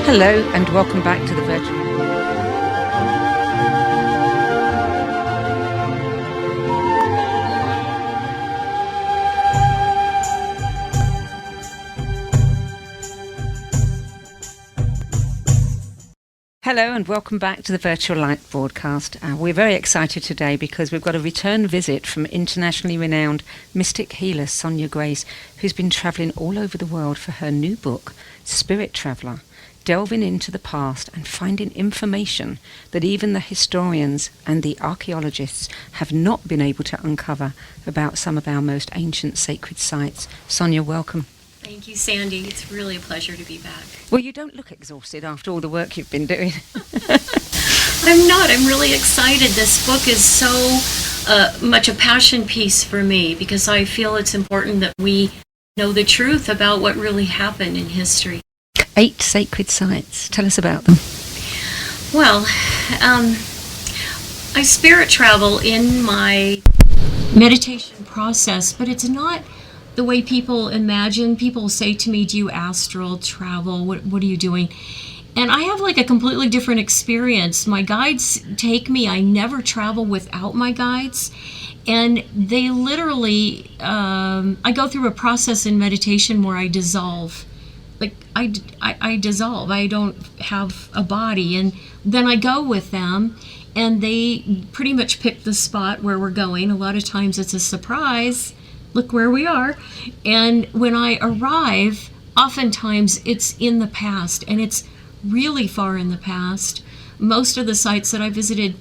Hello and welcome back to the virtual. Hello and welcome back to the Virtual Light broadcast. We're very excited today because we've got a return visit from internationally renowned mystic healer Sonia Grace, who's been travelling all over the world for her new book, Spirit Traveller, delving into the past and finding information that even the historians and the archaeologists have not been able to uncover about some of our most ancient sacred sites. Sonia, welcome. Thank you, Sandy. It's really a pleasure to be back. Well, you don't look exhausted after all the work you've been doing. I'm not. I'm really excited. This book is so much a passion piece for me because I feel it's important that we know the truth about what really happened in history. 8 sacred sites. Tell us about them. Well, I spirit travel in my meditation process, but it's not the way people imagine. People say to me, do you astral travel? What are you doing? And I have like a completely different experience. My guides take me. I never travel without my guides. And they literally, I go through a process in meditation where I dissolve. Like I dissolve. I don't have a body. And then I go with them and they pretty much pick the spot where we're going. A lot of times it's a surprise. Look where we are. And when I arrive, oftentimes it's in the past, and it's really far in the past. Most of the sites that I visited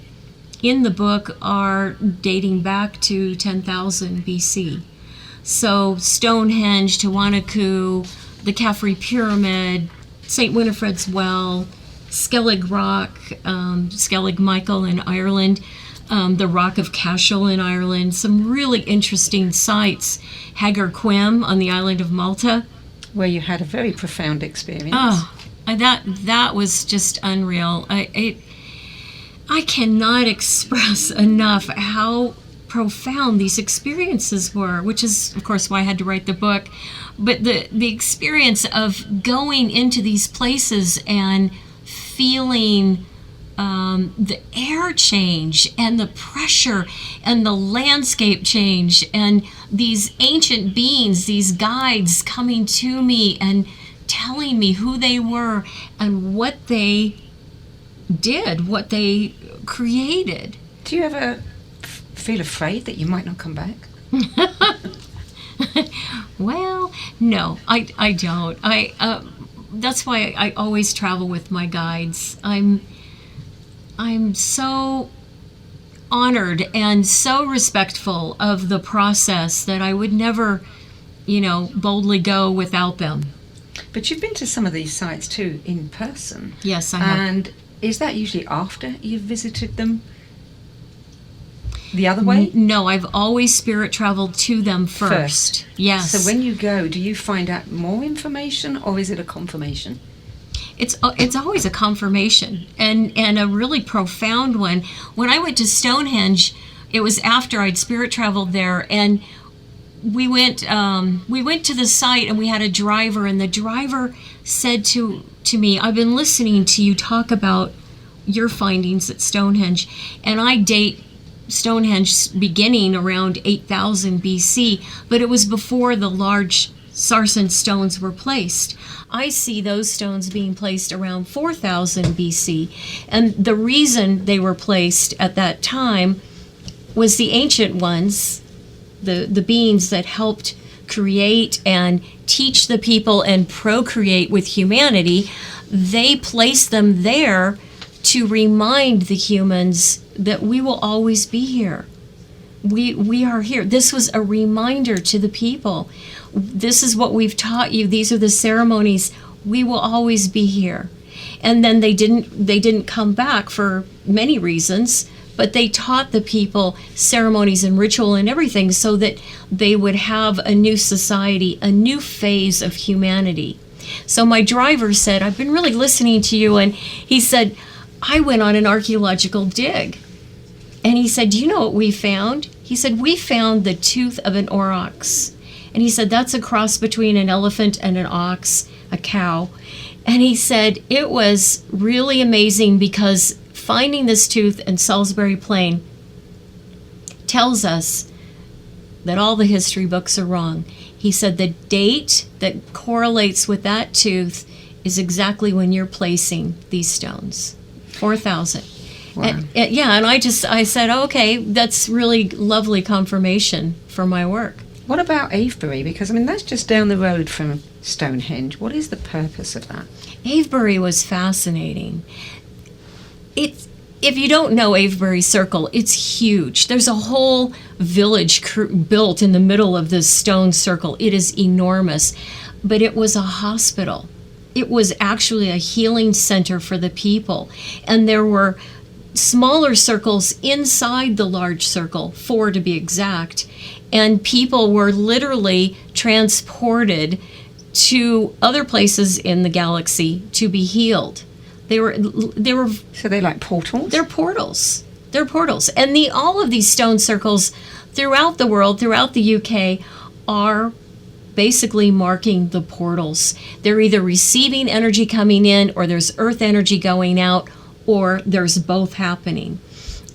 in the book are dating back to 10,000 BC. So Stonehenge, Tiwanaku, the Caffrey Pyramid, St. Winifred's Well, Skellig Rock, Skellig Michael in Ireland, the Rock of Cashel in Ireland, some really interesting sites. Hagar Qim on the island of Malta, where you had a very profound experience. Oh, that was just unreal. I cannot express enough how profound these experiences were, which is, of course, why I had to write the book. But the experience of going into these places and feeling the air change and the pressure and the landscape change and these ancient beings, these guides coming to me and telling me who they were and what they did, what they created. Do you ever feel afraid that you might not come back? Well, no, I don't. That's why I always travel with my guides. I'm so honored and so respectful of the process that I would never, boldly go without them. But you've been to some of these sites too in person. Yes, I have. And is that usually after you've visited them? The other way? No, I've always spirit traveled to them first. Yes. So when you go, do you find out more information or is it a confirmation? It's always a confirmation and a really profound one. When I went to Stonehenge, it was after I'd spirit traveled there, and we went to the site and we had a driver, and the driver said to me, I've been listening to you talk about your findings at Stonehenge, and I date Stonehenge beginning around 8,000 BC, but it was before the large sarsen stones were placed. I see those stones being placed around 4,000 BC, and the reason they were placed at that time was the ancient ones, the beings that helped create and teach the people and procreate with humanity. They placed them there to remind the humans that we will always be here. We are here. This was a reminder to the people. This is what we've taught you. These are the ceremonies. We will always be here. And then they didn't come back for many reasons, but they taught the people ceremonies and ritual and everything so that they would have a new society, a new phase of humanity. So my driver said, I've been really listening to you, and he said, I went on an archaeological dig. And he said, do you know what we found? He said, we found the tooth of an aurochs. And he said, that's a cross between an elephant and an ox, a cow. And he said it was really amazing because finding this tooth in Salisbury Plain tells us that all the history books are wrong. He said the date that correlates with that tooth is exactly when you're placing these stones, 4,000. Wow. And I said, okay, that's really lovely confirmation for my work. What about Avebury? Because, I mean, that's just down the road from Stonehenge. What is the purpose of that? Avebury was fascinating. If you don't know Avebury Circle, it's huge. There's a whole village built in the middle of this stone circle. It is enormous, but it was a hospital. It was actually a healing center for the people. And there were smaller circles inside the large circle, 4 to be exact, and people were literally transported to other places in the galaxy to be healed. They were So they're like portals? They're portals. They're portals. And all of these stone circles throughout the world, throughout the UK, are basically marking the portals. They're either receiving energy coming in, or there's earth energy going out, or there's both happening.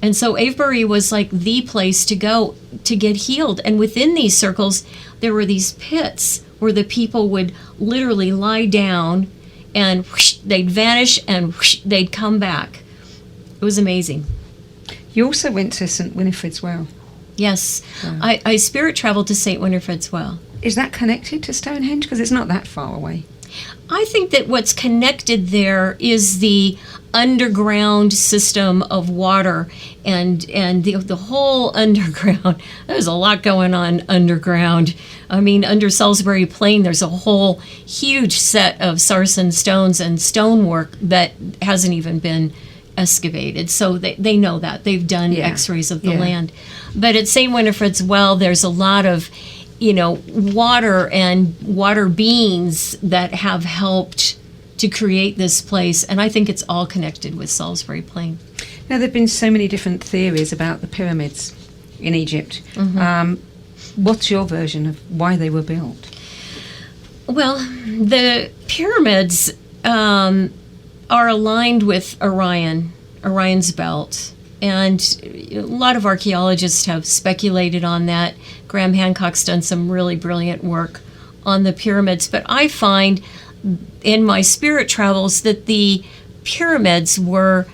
And so Avebury was like the place to go to get healed. And within these circles, there were these pits where the people would literally lie down and whoosh, they'd vanish and whoosh, they'd come back. It was amazing. You also went to St. Winifred's Well. Yes. Wow. I spirit traveled to St. Winifred's Well. Is that connected to Stonehenge? Because it's not that far away. I think that what's connected there is the underground system of water and the whole underground. There's a lot going on underground. I mean, under Salisbury Plain, there's a whole huge set of sarsen stones and stonework that hasn't even been excavated. So they know that. They've done x-rays of the land. But at St. Winifred's Well, there's a lot of water and water beings that have helped to create this place, and I think it's all connected with Salisbury Plain. Now, there have been so many different theories about the pyramids in Egypt. Mm-hmm. What's your version of why they were built? Well, the pyramids are aligned with Orion's belt, and a lot of archaeologists have speculated on that. Graham Hancock's done some really brilliant work on the pyramids, but I find in my spirit travels that the pyramids were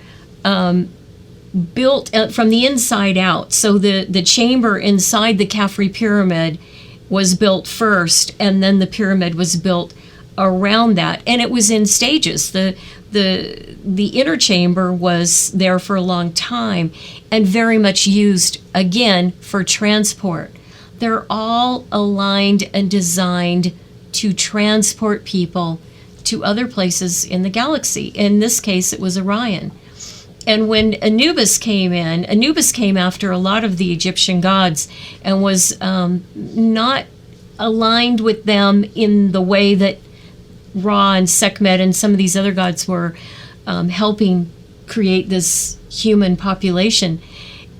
built from the inside out. So the chamber inside the Khafre pyramid was built first, and then the pyramid was built around that, and it was in stages. The inner chamber was there for a long time and very much used again for transport. They're all aligned and designed to transport people to other places in the galaxy. In this case, it was Orion. And when Anubis came after a lot of the Egyptian gods and was not aligned with them in the way that Ra and Sekhmet and some of these other gods were helping create this human population.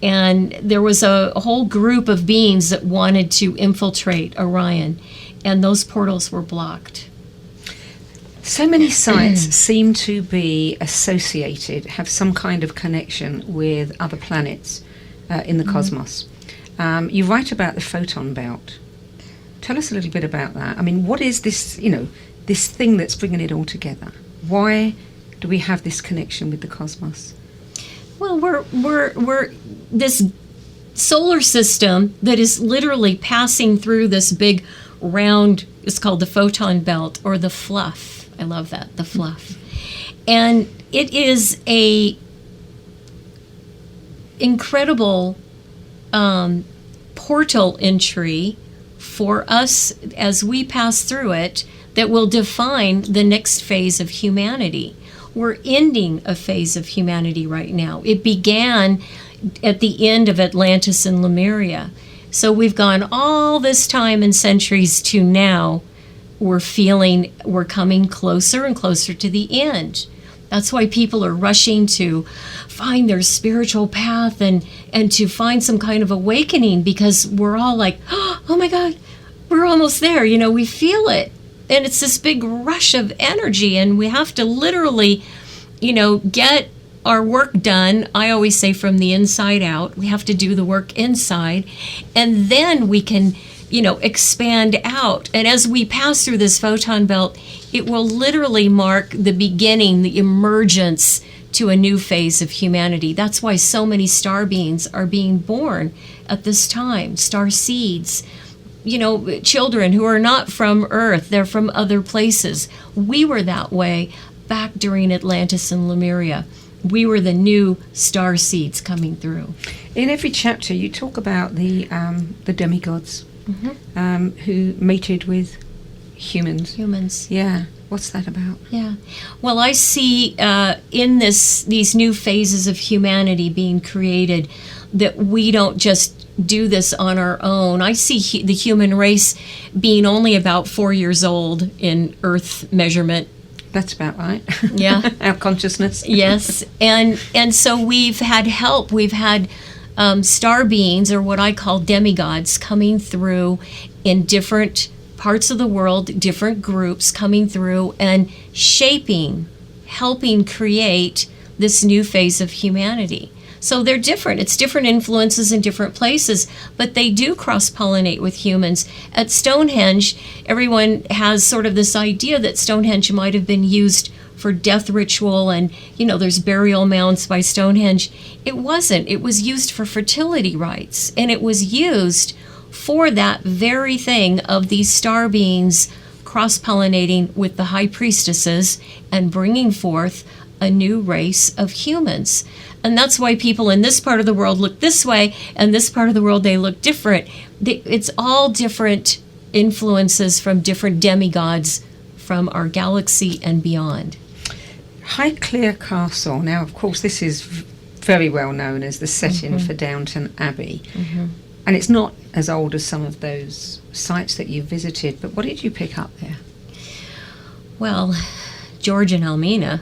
And there was a whole group of beings that wanted to infiltrate Orion, and those portals were blocked. So many sites seem to be associated, have some kind of connection with other planets in the cosmos. You write about the photon belt. Tell us a little bit about that. I mean, what is this, this thing that's bringing it all together? Why do we have this connection with the cosmos? Well, we're this solar system that is literally passing through this big round, it's called the photon belt, or the fluff. I love that, the fluff. And it is a incredible portal entry for us as we pass through it that will define the next phase of humanity. We're ending a phase of humanity right now. It began at the end of Atlantis and Lemuria. So we've gone all this time and centuries to now. We're coming closer and closer to the end. That's why people are rushing to find their spiritual path and to find some kind of awakening, because we're all like, oh my God, we're almost there. We feel it. And it's this big rush of energy, and we have to literally, get our work done. I always say from the inside out. We have to do the work inside, and then we can, expand out. And as we pass through this photon belt, it will literally mark the beginning, the emergence to a new phase of humanity. That's why so many star beings are being born at this time, star seeds. Children who are not from Earth, they're from other places. We were that way back during Atlantis and Lemuria. We were the new star seeds coming through. In every chapter, you talk about the demigods who mated with humans. Humans. Yeah. What's that about? Yeah. Well, I see in these new phases of humanity being created that we don't just do this on our own. I see the human race being only about 4 years old in Earth measurement. That's about right. Yeah. Our consciousness. Yes. And so we've had help. We've had star beings, or what I call demigods, coming through in different parts of the world, different groups coming through and helping create this new phase of humanity. So they're different. It's different influences in different places, but they do cross-pollinate with humans. At Stonehenge, everyone has sort of this idea that Stonehenge might have been used for death ritual, and, there's burial mounds by Stonehenge. It wasn't. It was used for fertility rites, and it was used for that very thing of these star beings cross-pollinating with the high priestesses and bringing forth a new race of humans. And that's why people in this part of the world look this way, and this part of the world, they look different. It's all different influences from different demigods from our galaxy and beyond. Highclere Castle. Now, of course, this is very well known as the setting for Downton Abbey. And it's not as old as some of those sites that you visited, but what did you pick up there? Well, George and Almina,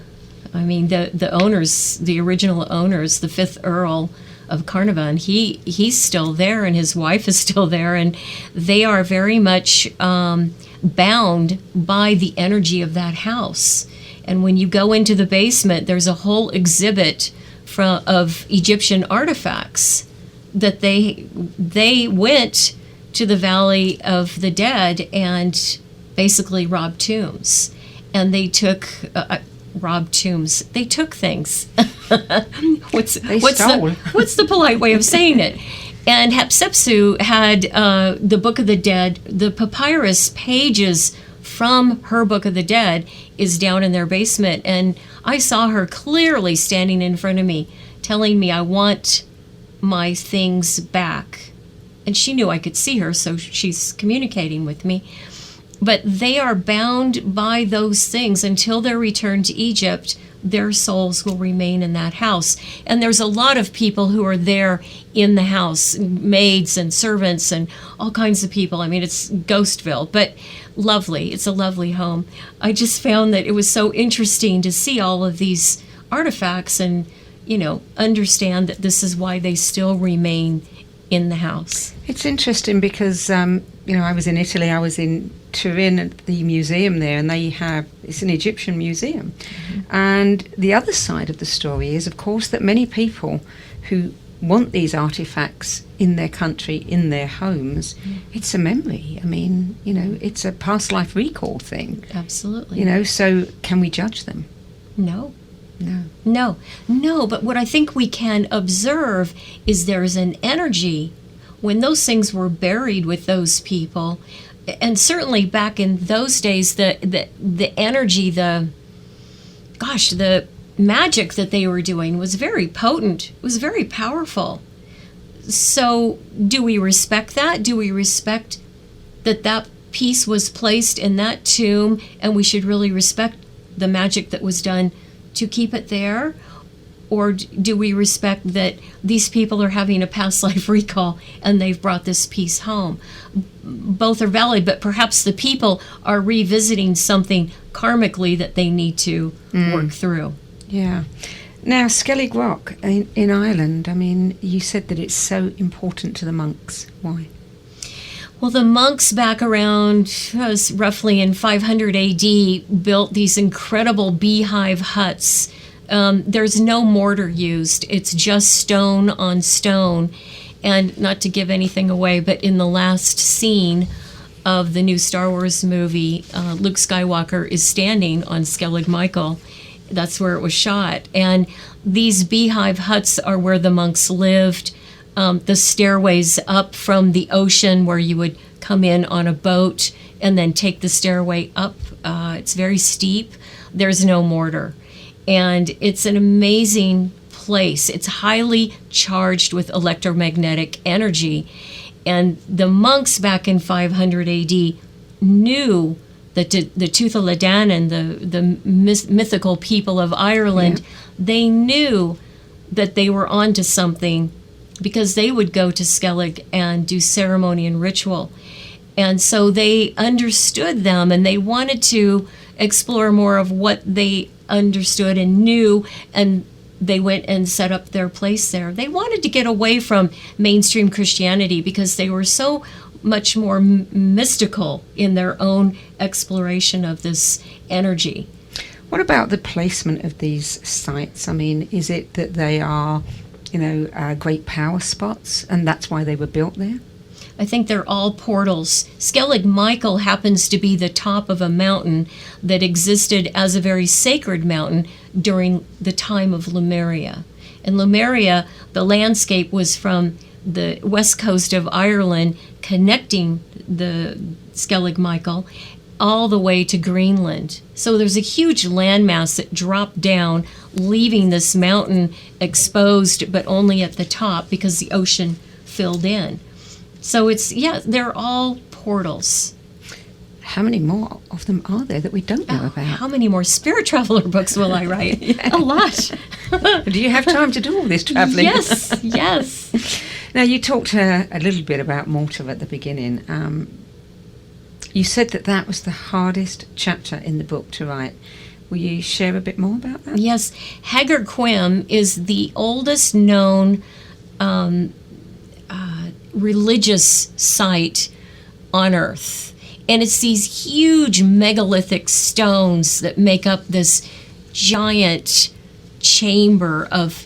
the owners, the original owners, the 5th Earl of Carnarvon, he's still there, and his wife is still there, and they are very much bound by the energy of that house. And when you go into the basement, there's a whole exhibit of Egyptian artifacts that they went to the Valley of the Dead and basically robbed tombs. And they took robbed tombs. They took things. What's the polite way of saying it? And Hatshepsut had the Book of the Dead. The papyrus pages from her Book of the Dead is down in their basement, and I saw her clearly standing in front of me, telling me, "I want my things back." And she knew I could see her, so she's communicating with me. But they are bound by those things until their return to Egypt. Their souls will remain in that house. And there's a lot of people who are there in the house, maids and servants and all kinds of people. It's Ghostville, but lovely. It's a lovely home. I just found that it was so interesting to see all of these artifacts and, understand that this is why they still remain in the house. It's interesting because, I was in Italy, I was in Turin at the museum there, and it's an Egyptian museum. And the other side of the story is, of course, that many people who want these artifacts in their country, in their homes, it's a memory. It's a past life recall thing. Absolutely. So can we judge them? No. But what I think we can observe is there's an energy when those things were buried with those people, and certainly back in those days, the energy, the magic that they were doing was very potent. It was very powerful. So do we respect that? Do we respect that piece was placed in that tomb, and we should really respect the magic that was done to keep it there? Or do we respect that these people are having a past life recall and they've brought this piece home? Both are valid, but perhaps the people are revisiting something karmically that they need to work through. Yeah. Now, Skellig Rock in Ireland, you said that it's so important to the monks. Why? Well, the monks back around roughly in 500 AD built these incredible beehive huts. There's no mortar used. It's just stone on stone. And not to give anything away, but in the last scene of the new Star Wars movie, Luke Skywalker is standing on Skellig Michael. That's where it was shot. And these beehive huts are where the monks lived. The stairways up from the ocean where you would come in on a boat and then take the stairway up. It's very steep. There's no mortar. And it's an amazing place. It's highly charged with electromagnetic energy. And the monks back in 500 AD knew that the Tuatha Danann, the mythical people of Ireland, they knew that they were onto something because they would go to Skellig and do ceremony and ritual. And so they understood them, and they wanted to explore more of what they understood and knew, and they went and set up their place there. They wanted to get away from mainstream Christianity because they were so much more mystical in their own exploration of this energy. What about the placement of these sites? I mean, is it that they are, great power spots, and that's why they were built there? I think they're all portals. Skellig Michael happens to be the top of a mountain that existed as a very sacred mountain during the time of Lemuria. In Lemuria, the landscape was from the west coast of Ireland, connecting the Skellig Michael all the way to Greenland. So there's a huge landmass that dropped down, leaving this mountain exposed, but only at the top because the ocean filled in. So they're all portals. How many more of them are there that we don't know about? How many more Spirit Traveler books will I write? A lot. Do you have time to do all this traveling? Yes. Now, you talked a little bit about mortar at the beginning. You said that was the hardest chapter in the book to write. Will you share a bit more about that? Yes. Hagar Qim is the oldest known religious site on Earth. And it's these huge megalithic stones that make up this giant chamber of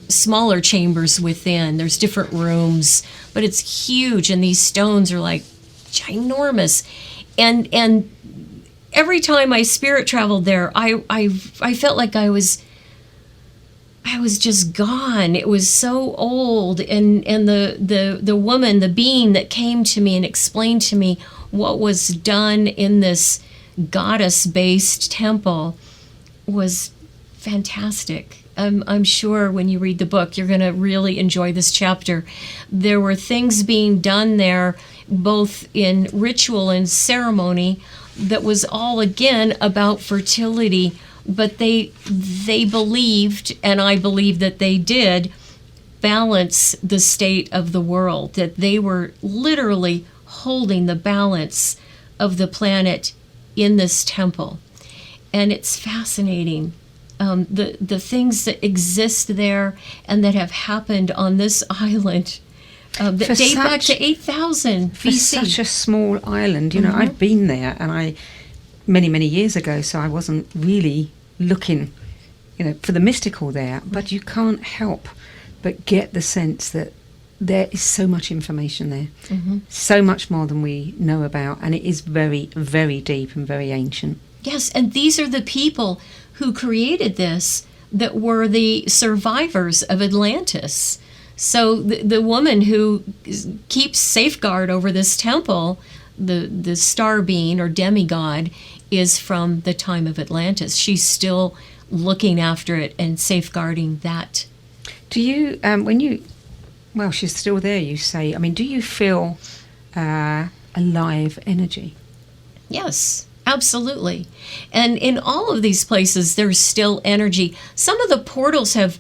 smaller chambers within. There's different rooms, but it's huge, and these stones are like ginormous. And every time I spirit traveled there, I felt like I was just gone. It was so old, and the woman, the being that came to me and explained to me what was done in this goddess-based temple was fantastic. I'm sure when you read the book, you're going to really enjoy this chapter. There were things being done there, both in ritual and ceremony, that was all, again, about fertility. But they believed, and I believe that they did, balance the state of the world, that they were literally holding the balance of the planet in this temple. And it's fascinating. The things that exist there and that have happened on this island that date back to 8,000 BC. For such a small island, I've been there, and many years ago, so I wasn't really looking, for the mystical there, but you can't help but get the sense that there is so much information there, so much more than we know about, and it is very, very deep and very ancient. Yes, and these are the people who created this that were the survivors of Atlantis. So the woman who keeps safeguard over this temple, the star being or demigod, is from the time of Atlantis. She's still looking after it and safeguarding that. Do you, she's still there, you say. I mean, do you feel alive energy? Yes, absolutely. And in all of these places, there's still energy. Some of the portals have,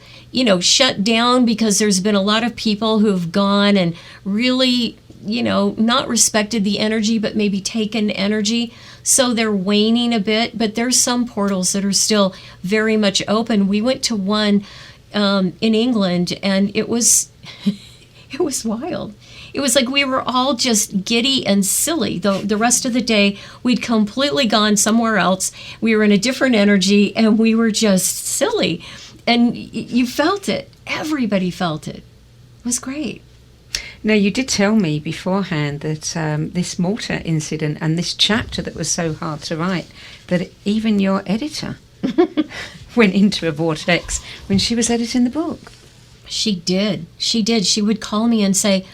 shut down because there's been a lot of people who have gone and really, not respected the energy, but maybe taken energy. So they're waning a bit, but there's some portals that are still very much open. We went to one in England, and it was it was wild. it was like we were all just giddy and silly. The rest of the day, we'd completely gone somewhere else. We were in a different energy, and we were just silly. And you felt it. Everybody felt it. It was great. Now, you did tell me beforehand that this Malta incident and this chapter that was so hard to write, that even your editor went into a vortex when she was editing the book. She did. She did. She would call me and say,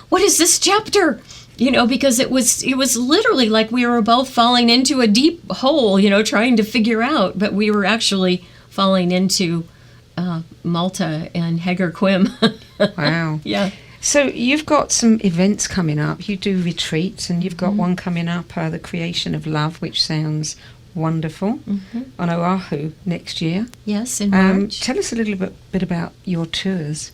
"What is this chapter?" Because it was literally like we were both falling into a deep hole, trying to figure out, but we were actually falling into Malta and Hagar Qim. Wow. Yeah. So you've got some events coming up. You do retreats, and you've got one coming up, the Creation of Love, which sounds wonderful, on Oahu next year. Yes, in March. Tell us a little bit about your tours.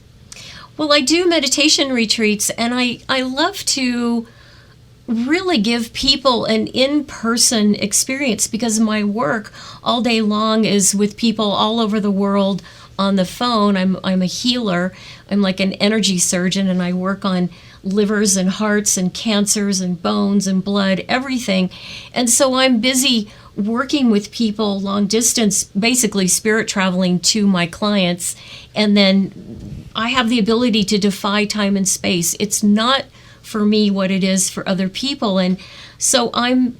Well, I do meditation retreats, and I love to really give people an in-person experience, because my work all day long is with people all over the world on the phone. I'm a healer. I'm like an energy surgeon, and I work on livers and hearts and cancers and bones and blood, everything. And so I'm busy working with people long distance, basically spirit traveling to my clients. And then I have the ability to defy time and space. It's not for me what it is for other people. And so I'm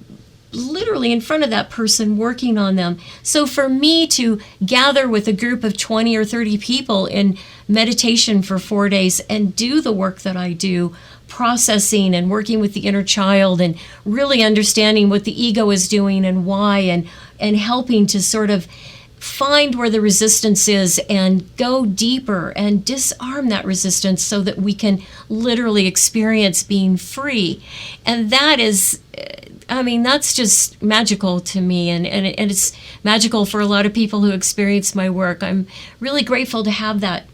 literally in front of that person working on them. So for me to gather with a group of 20 or 30 people in meditation for 4 days and do the work that I do, processing and working with the inner child and really understanding what the ego is doing and why, and helping to sort of find where the resistance is and go deeper and disarm that resistance so that we can literally experience being free. And that is, that's just magical to me, and it's magical for a lot of people who experience my work. I'm really grateful to have that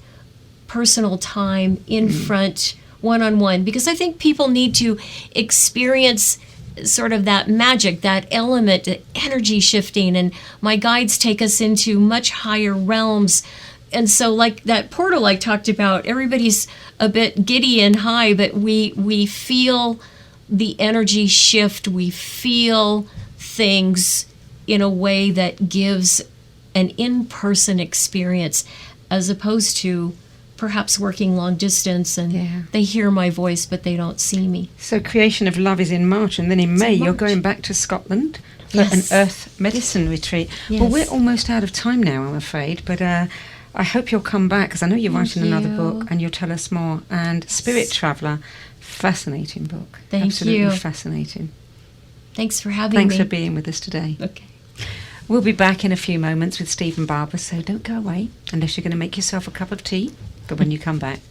personal time in front, one-on-one, because I think people need to experience sort of that magic, that element, the energy shifting, and my guides take us into much higher realms. And so like that portal I talked about, everybody's a bit giddy and high, but we feel the energy shift, we feel things in a way that gives an in-person experience, as opposed to perhaps working long distance and they hear my voice but they don't see me. So Creation of Love is in March, and then in May you're going back to Scotland for an earth medicine retreat. Yes. Well, we're almost out of time now, I'm afraid, but I hope you'll come back, because I know you're writing another book and you'll tell us more. And Spirit Traveller, fascinating book. Thank Absolutely you. Fascinating. Thanks for having Thanks me. for being with us today. Okay. We'll be back in a few moments with Steve and Barbara, so don't go away unless you're going to make yourself a cup of tea. But when you come back.